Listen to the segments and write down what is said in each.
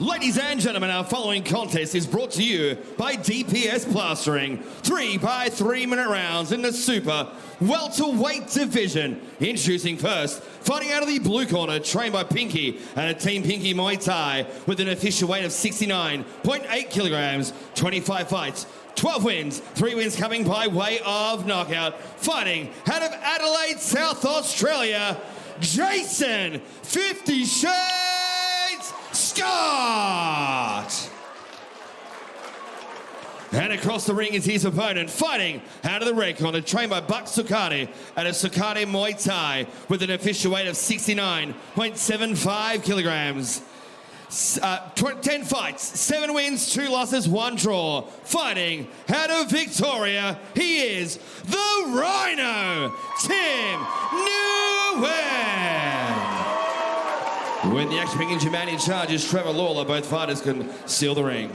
Ladies and gentlemen, our following contest is brought to you by DPS Plastering. 3 by 3 minute rounds in the super welterweight division. Introducing first, fighting out of the blue corner, trained by Pinky and a Team Pinky Muaythai with an official weight of 69.8 kilograms, 25 fights, 12 wins, 3 wins coming by way of knockout. Fighting out of Adelaide, South Australia, Jason 50 Shades Scott. And across the ring is his opponent, fighting out of the red corner, trained by Buck Sukati at a Sukati Muay Thai with an official weight of 69.75 kilograms. 10 fights, 7 wins, 2 losses, 1 draw. Fighting out of Victoria, he is the Rhino, Tim Nguyen. When the action begins, your man in charge is Trevor Lawler. Both fighters can seal the ring.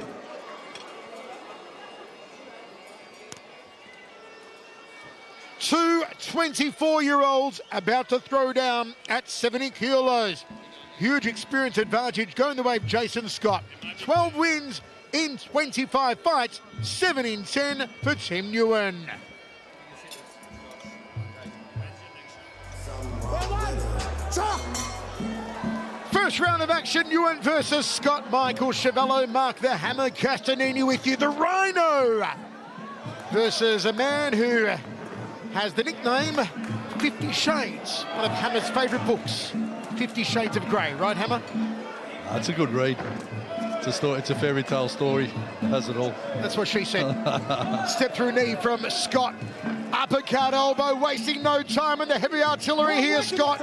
Two 24-year-olds about to throw down at 70 kilos. Huge experience advantage going the way of Jason Scott. 12 wins in 25 fights, 7 in 10 for Tim Nguyen. First round of action, Nguyen versus Scott. Michael Chavello, Mark the Hammer Castanini with you. The Rhino versus a man who has the nickname 50 Shades, one of Hammer's favourite books. 50 Shades of Grey, right, Hammer? It's a good read. It's a story. It's a fairy tale story. Has it all. That's what she said. Step through knee from Scott. Uppercut elbow, wasting no time in the heavy artillery here, Scott.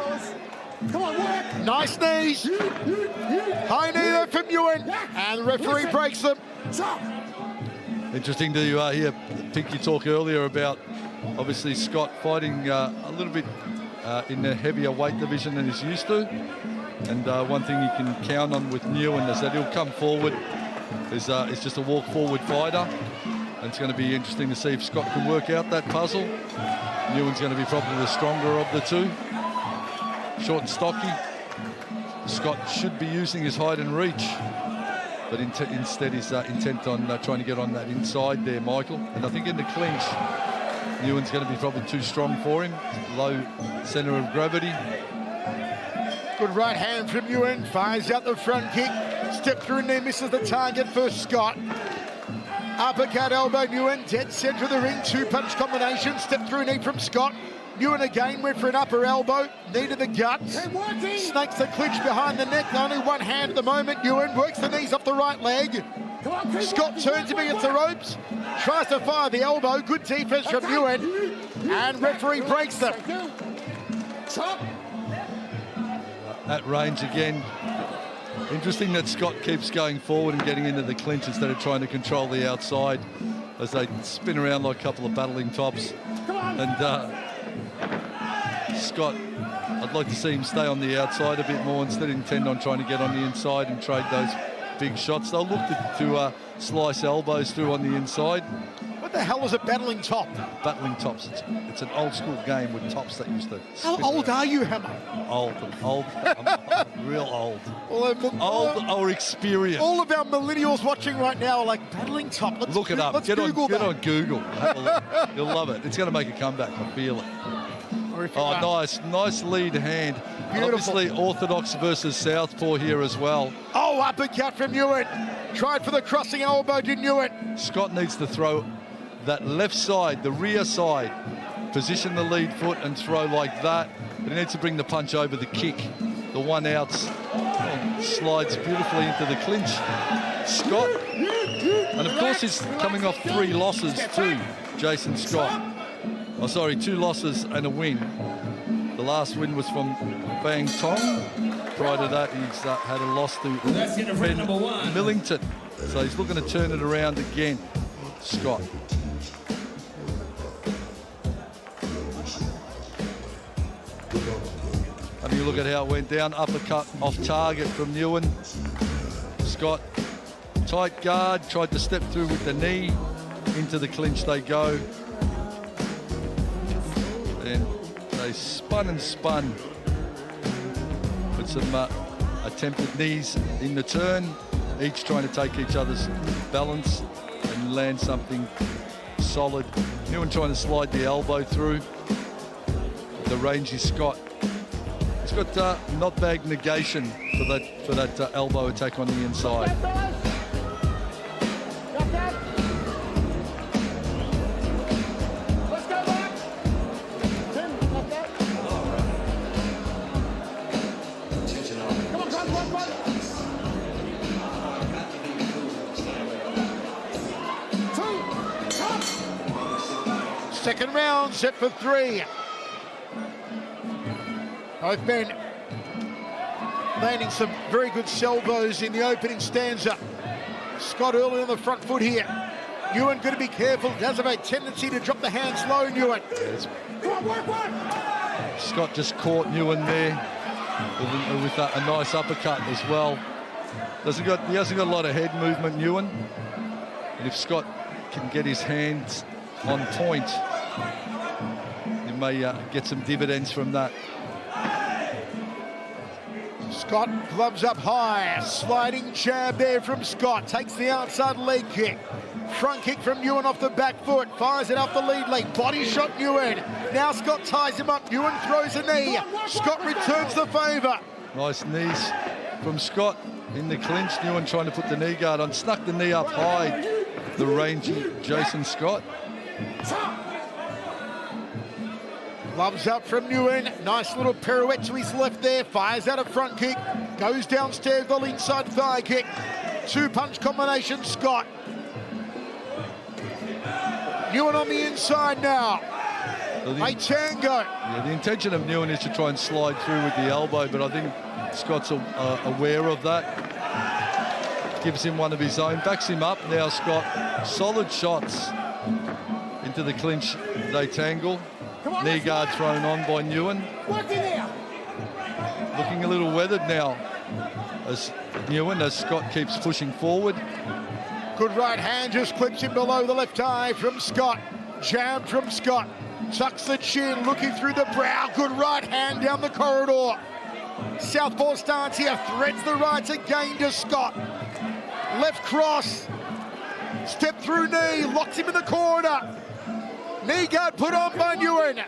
Come on, work. Nice knees. High knee there from Nguyen. And the referee breaks them. Interesting to hear Pinky talk earlier about obviously Scott fighting a little bit in the heavier weight division than he's used to. And one thing you can count on with Nguyen is that he'll come forward. He's just a walk-forward fighter. And it's going to be interesting to see if Scott can work out that puzzle. Nguyen's going to be probably the stronger of the two. Short and stocky. Scott should be using his height and reach. But instead he's intent on trying to get on that inside there, Michael. And I think in the clinch, Nguyen's going to be probably too strong for him. Low centre of gravity. Good right hand from Nguyen. Fires out the front kick. Step through knee, misses the target for Scott. Uppercut elbow, Nguyen. Dead centre of the ring. 2-punch combination. Step through knee from Scott. Nguyen again went for an upper elbow. Knee to the gut. Snakes the clinch behind the neck. Only one hand at the moment. Nguyen works the knees off the right leg. Scott turns him against the ropes. Tries to fire the elbow. Good defense from Nguyen. And referee breaks them. At range again. Interesting that Scott keeps going forward and getting into the clinch instead of trying to control the outside as they spin around like a couple of battling tops. And Scott, I'd like to see him stay on the outside a bit more instead of intend on trying to get on the inside and trade those big shots. They'll look to slice elbows through on the inside. What the hell is a battling top? Battling tops. It's an old school game with tops that used to. How old are you, Hammer? Old. I'm real old. Old or experienced. All of our millennials watching right now are like battling top. Let's look it up. Get on Google. Have a look. You'll love it. It's going to make a comeback. I feel it. Oh, nice lead hand. Beautiful. Obviously, orthodox versus southpaw here as well. Oh, uppercut from Nguyen. Tried for the crossing elbow, did Nguyen. Scott needs to throw that left side, the rear side, position the lead foot and throw like that. But he needs to bring the punch over the kick. The one outs slides beautifully into the clinch. Scott, and of course he's coming off 3 losses too, Jason Scott. Oh, sorry, 2 losses and a win. The last win was from Bang Tong. Prior to that, he's had a loss to Ben Millington. So he's looking to turn it around again, Scott. And you look at how it went down. Uppercut off target from Nguyen. Scott, tight guard, tried to step through with the knee. Into the clinch they go. Then they spun and spun with some attempted knees in the turn. each trying to take each other's balance and land something solid. Nguyen trying to slide the elbow through. The rangy Scott. He's got not bag negation for that elbow attack on the inside. Second round, set for 3. Both men landing some very good salvos in the opening stanza. Scott early on the front foot here. Nguyen got to be careful, does have a tendency to drop the hands low, Nguyen. Scott just caught Nguyen there with a nice uppercut as well. He hasn't got a lot of head movement, Nguyen. And if Scott can get his hands on point, he may get some dividends from that. Scott, gloves up high, sliding jab there from Scott, takes the outside leg kick. Front kick from Nguyen off the back foot, fires it off the lead leg, body shot Nguyen. Now Scott ties him up, Nguyen throws a knee, Scott returns the favour. Nice knees from Scott in the clinch. Nguyen trying to put the knee guard on, snuck the knee up high, the rangy Jason Scott. Gloves up from Nguyen, nice little pirouette to his left there, fires out a front kick, goes downstairs, the inside thigh kick. 2-punch combination, Scott. Nguyen on the inside now. A tango. Yeah, the intention of Nguyen is to try and slide through with the elbow, but I think Scott's aware of that. Gives him one of his own, backs him up. Now Scott, solid shots into the clinch, they tangle. Knee guard thrown on by Nguyen. Looking a little weathered now as Nguyen, as Scott keeps pushing forward. Good right hand just clips him below the left eye from Scott. Jab from Scott. Tucks the chin, looking through the brow. Good right hand down the corridor. Southpaw stance here, threads the rights again to Scott. Left cross. Step through knee, locks him in the corner. Knee guard put on by Nguyen.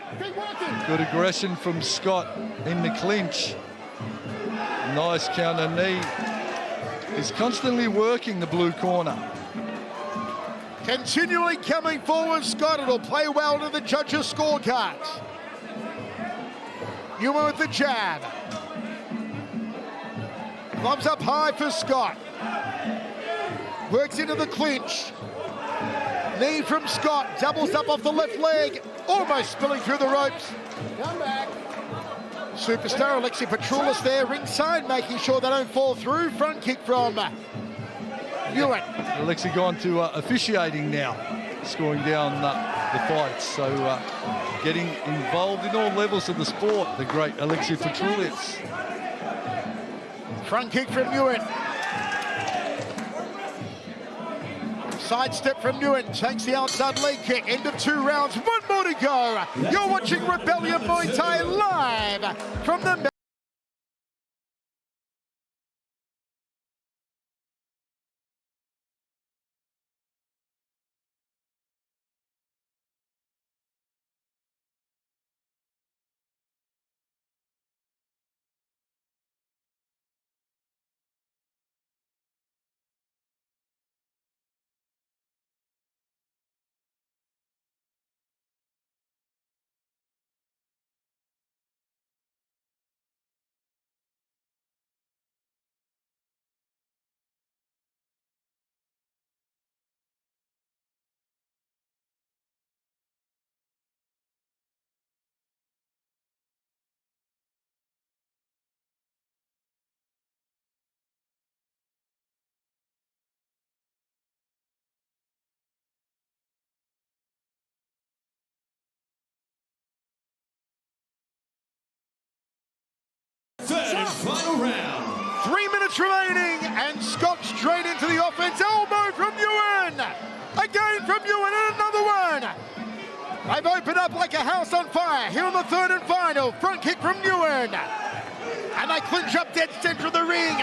Good aggression from Scott in the clinch. Nice counter knee. He's constantly working the blue corner. Continually coming forward, Scott. It'll play well to the judges' scorecards. Nguyen with the jab. Gloves up high for Scott. Works into the clinch. Knee from Scott, doubles up off the left leg, almost spilling through the ropes. Come back. Superstar Alexi Petroulis there ringside, making sure they don't fall through. Front kick from Nguyen. Alexi gone to officiating now, scoring down the fights. So getting involved in all levels of the sport, the great Alexi Petroulis. Front kick from Nguyen. Sidestep from Nguyen, takes the outside leg kick, end of 2 rounds, 1 more to go. You're watching Rebellion Muay Thai live from the Third and final round. 3 minutes remaining, and Scott straight into the offense. Elbow from Nguyen. Again from Nguyen, and another one. They've opened up like a house on fire here in the third and final. Front kick from Nguyen. And they clinch up dead center of the ring.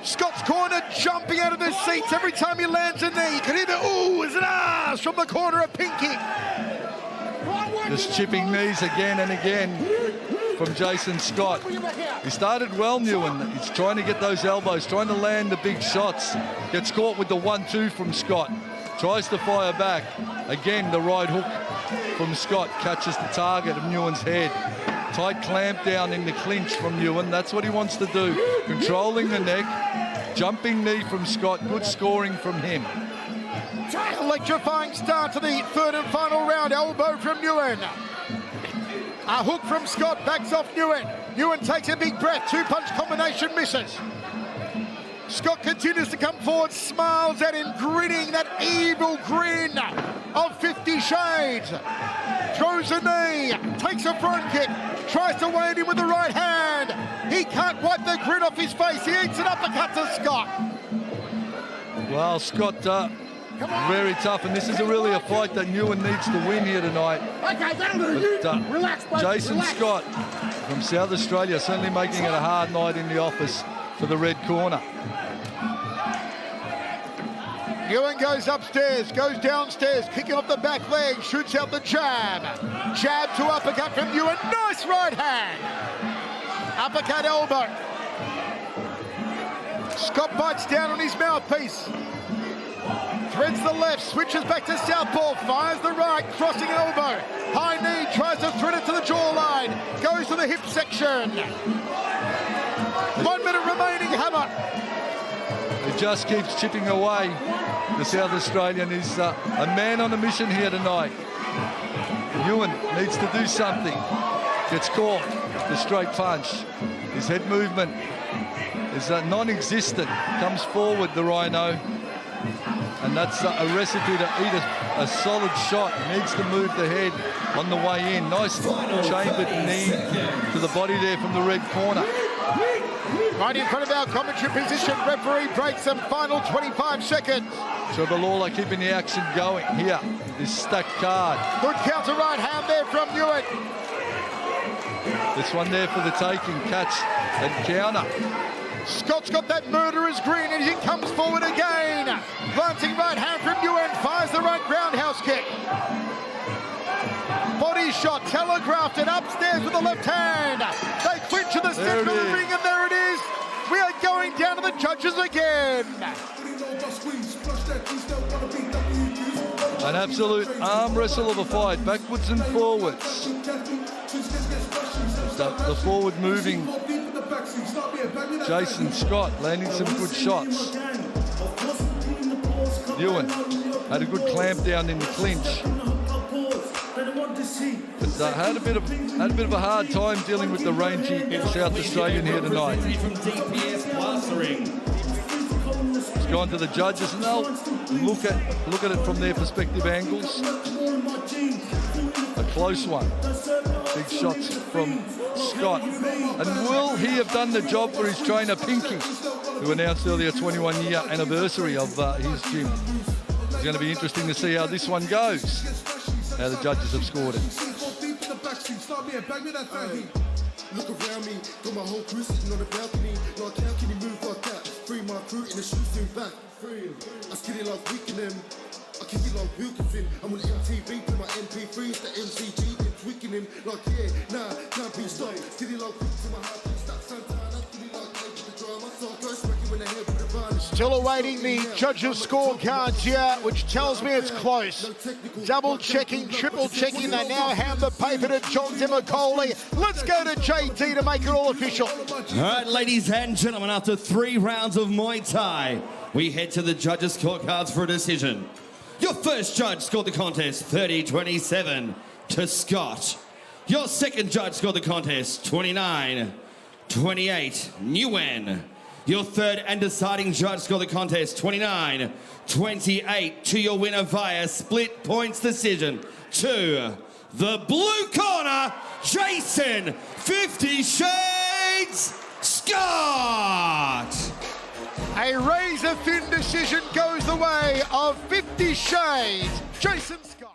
Scott's corner jumping out of their seats every time he lands a knee. You can hear the oohs and ahs from the corner of Pinky. Just chipping knees again and again from Jason Scott. He started well, Nguyen. He's trying to get those elbows, trying to land the big shots. Gets caught with the 1-2 from Scott. Tries to fire back. Again, the right hook from Scott catches the target of Nguyen's head. Tight clamp down in the clinch from Nguyen. That's what he wants to do. Controlling the neck. Jumping knee from Scott. Good scoring from him. Electrifying start to the third and final round. Elbow from Nguyen. A hook from Scott backs off Nguyen. Nguyen takes a big breath. Two-punch combination misses. Scott continues to come forward, smiles at him, grinning that evil grin of 50 Shades. Throws a knee, takes a front kick, tries to weight him with the right hand. He can't wipe the grin off his face. He eats an uppercut to Scott. Well, Scott, very tough, and this is really a fight that Nguyen needs to win here tonight. But, Jason Scott from South Australia certainly making it a hard night in the office for the red corner. Nguyen goes upstairs, goes downstairs, kicking off the back leg, shoots out the jab. Jab to uppercut from Nguyen. Nice right hand. Uppercut elbow. Scott bites down on his mouthpiece. Threads the left, switches back to southpaw, fires the right, crossing elbow. High knee, tries to thread it to the jawline. Goes to the hip section. 1 minute remaining, Hammer. He just keeps chipping away. The South Australian is a man on a mission here tonight. Nguyen needs to do something. Gets caught. The straight punch. His head movement is non-existent. Comes forward, the Rhino. And that's a recipe to eat a solid shot. Needs to move the head on the way in. Nice chambered knee to the body there from the red corner. Right in front of our commentary position, referee breaks some final 25 seconds. Trevor Lawler keeping the action going here. This stacked card. Good counter right hand there from Nguyen. This one there for the taking. Catch and counter. Scott's got that murderer's grin and he comes forward again. Glancing right hand from Nguyen, fires the right roundhouse kick. Body shot, telegraphed it upstairs with the left hand. They clinch to the center of the ring and there it is. We are going down to the judges again. An absolute arm wrestle of a fight, backwards and forwards. The forward moving Jason Scott landing some good shots. Nguyen had a good clamp down in the clinch. But had a bit of a hard time dealing with the rangy South Australian here tonight. It's gone to the judges and they'll look at it from their perspective angles. A close one. Big shots from Scott. And will he have done the job for his trainer Pinky, who announced earlier 21-year anniversary of his gym? It's going to be interesting to see how this one goes, how the judges have scored it. Look around me, got my whole crew sitting on the balcony. Like, how can you move like that? Free my crew in the shoes soon back. Free him. I skinny like Weakening. I kick it like Wilkinson. I'm on MTV, put my MP3s, the MCG, been tweaking him. Like, yeah, nah, can't be stopped. Skinny like quick to my heart, stop sometime. I skinny like the drama. So I go smacking when I hear with the varnish. Still awaiting the judges' scorecards here, which tells me it's close. Double checking, triple checking. They now hand the paper to John Demacoli. Let's go to JT to make it all official. All right, ladies and gentlemen, after 3 rounds of Muay Thai, we head to the judges' scorecards for a decision. Your first judge scored the contest 30-27 to Scott. Your second judge scored the contest 29-28 Nguyen. Your third and deciding judge scored the contest 29-28 to your winner via split points decision to the blue corner, Jason 50 Shades Scott. A razor-thin decision goes the way of 50 Shades, Jason Scott.